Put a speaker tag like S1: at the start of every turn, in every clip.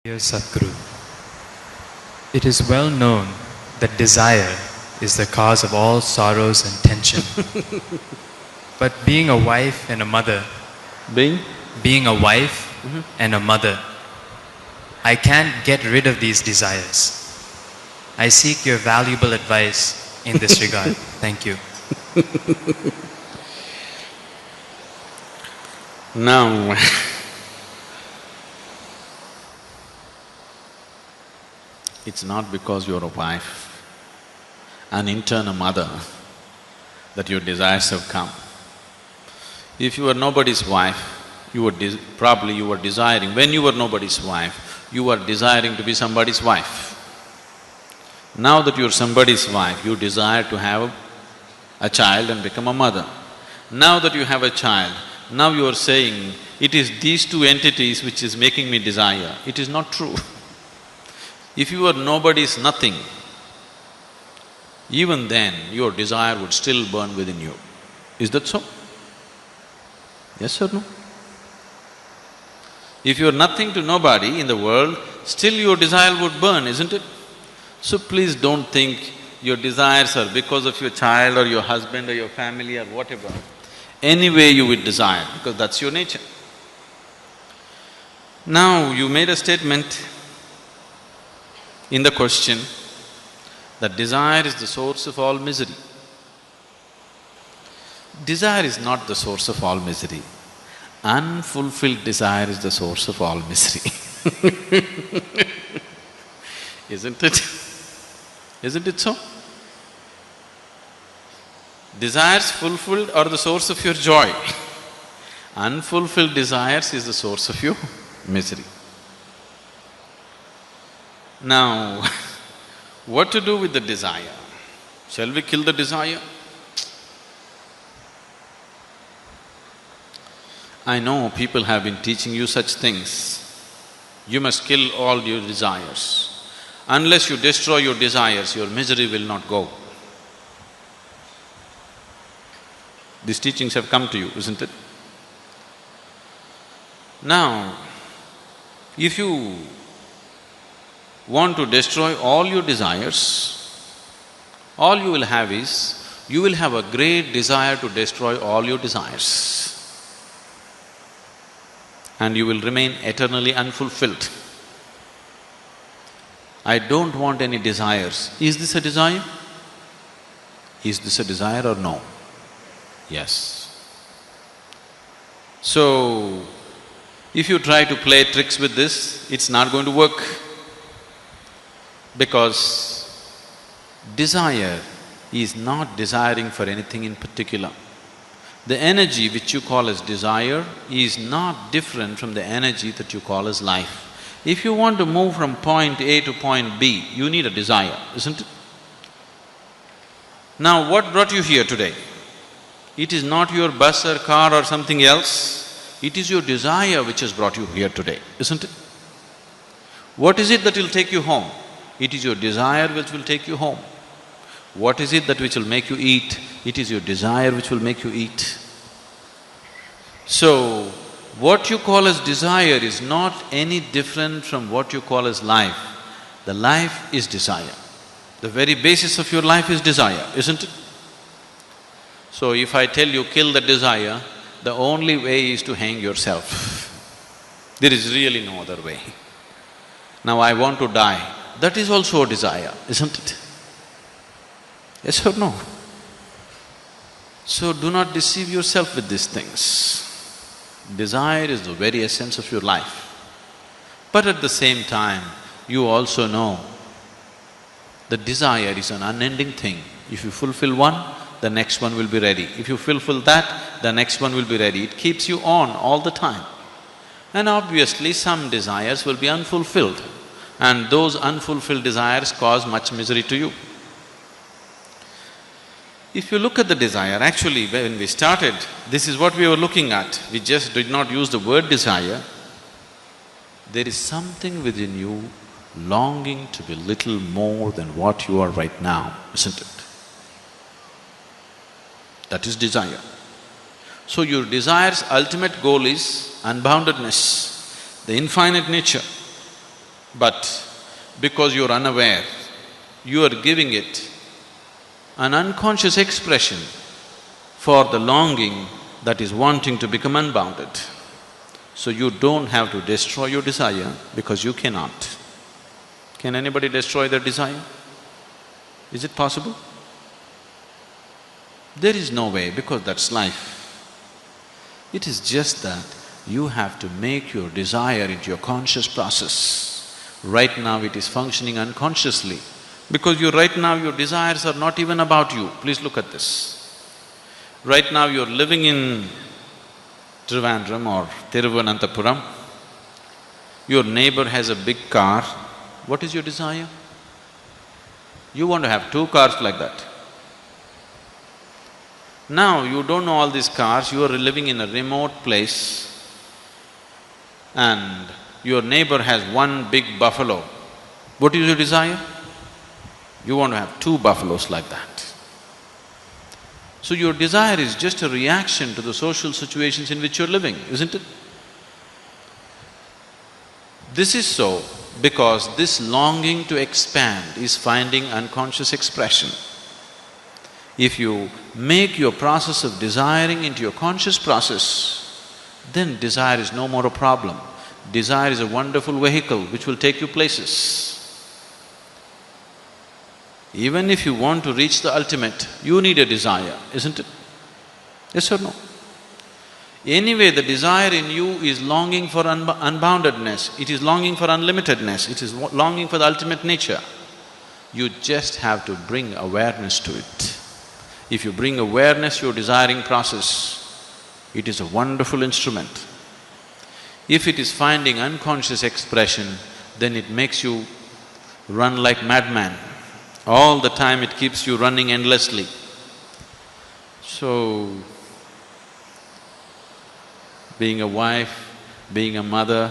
S1: Dear Sadhguru, it is well known that desire is the cause of all sorrows and tension. But being a wife and a mother, being a wife and a mother, I can't get rid of these desires. I seek your valuable advice in this regard. Thank you.
S2: Now, it's not because you're a wife, an internal mother, that your desires have come. If you were nobody's wife, probably you were desiring, when you were nobody's wife, you were desiring to be somebody's wife. Now that you're somebody's wife, you desire to have a child and become a mother. Now that you have a child, now you are saying, it is these two entities which is making me desire. It is not true. If you were nobody's nothing, even then your desire would still burn within you. Is that so? Yes or no? If you are nothing to nobody in the world, still your desire would burn, isn't it? So please don't think your desires are because of your child or your husband or your family or whatever. Anyway you would desire, because that's your nature. Now, you made a statement in the question that desire is the source of all misery. Desire is not the source of all misery. Unfulfilled desire is the source of all misery. Isn't it? Isn't it so? Desires fulfilled are the source of your joy. Unfulfilled desires is the source of your misery. Now, what to do with the desire? Shall we kill the desire? I know people have been teaching you such things. You must kill all your desires. Unless you destroy your desires, your misery will not go. These teachings have come to you, isn't it? Now, if you want to destroy all your desires, all you will have is, you will have a great desire to destroy all your desires. And you will remain eternally unfulfilled. I don't want any desires. Is this a desire? Is this a desire or no? Yes. So, if you try to play tricks with this, it's not going to work. Because desire is not desiring for anything in particular. The energy which you call as desire is not different from the energy that you call as life. If you want to move from point A to point B, you need a desire, isn't it? Now, what brought you here today? It is not your bus or car or something else, it is your desire which has brought you here today, isn't it? What is it that will take you home? It is your desire which will take you home. What is it that which will make you eat? It is your desire which will make you eat. So, what you call as desire is not any different from what you call as life. The life is desire. The very basis of your life is desire, isn't it? So if I tell you kill the desire, the only way is to hang yourself. There is really no other way. Now I want to die, that is also a desire, isn't it? Yes or no? So do not deceive yourself with these things. Desire is the very essence of your life. But at the same time, you also know that desire is an unending thing. If you fulfill one, the next one will be ready. If you fulfill that, the next one will be ready. It keeps you on all the time. And obviously, some desires will be unfulfilled, and those unfulfilled desires cause much misery to you. If you look at the desire, actually when we started, this is what we were looking at. We just did not use the word desire. There is something within you longing to be little more than what you are right now, isn't it? That is desire. So your desire's ultimate goal is unboundedness, the infinite nature. But because you're unaware, you are giving it an unconscious expression for the longing that is wanting to become unbounded. So you don't have to destroy your desire because you cannot. Can anybody destroy their desire? Is it possible? There is no way, because that's life. It is just that you have to make your desire into your conscious process. Right now it is functioning unconsciously, because right now your desires are not even about you. Please look at this. Right now you're living in Trivandrum or Thiruvananthapuram. Your neighbor has a big car. What is your desire? You want to have 2 cars like that. Now you don't know all these cars, you are living in a remote place and your neighbor has 1 big buffalo. What is your desire? You want to have 2 buffaloes like that. So your desire is just a reaction to the social situations in which you're living, isn't it? This is so because this longing to expand is finding unconscious expression. If you make your process of desiring into your conscious process, then desire is no more a problem. Desire is a wonderful vehicle which will take you places. Even if you want to reach the ultimate, you need a desire, isn't it? Yes or no? Anyway, the desire in you is longing for unboundedness, it is longing for unlimitedness, it is longing for the ultimate nature. You just have to bring awareness to it. If you bring awareness to your desiring process, it is a wonderful instrument. If it is finding unconscious expression, then it makes you run like madman. All the time it keeps you running endlessly. So, being a wife, being a mother,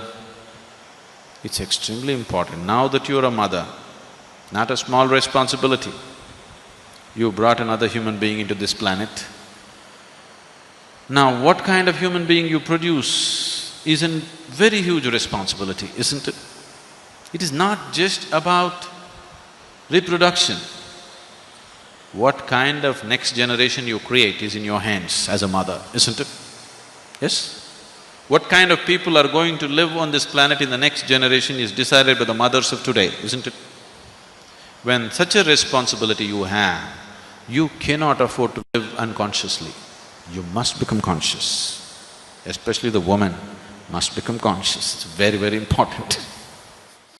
S2: it's extremely important. Now that you're a mother, not a small responsibility, you brought another human being into this planet. Now, what kind of human being you produce is a very huge responsibility, isn't it? It is not just about reproduction. What kind of next generation you create is in your hands as a mother, isn't it? Yes? What kind of people are going to live on this planet in the next generation is decided by the mothers of today, isn't it? When such a responsibility you have, you cannot afford to live unconsciously. You must become conscious. Especially the woman must become conscious. It's very, very important.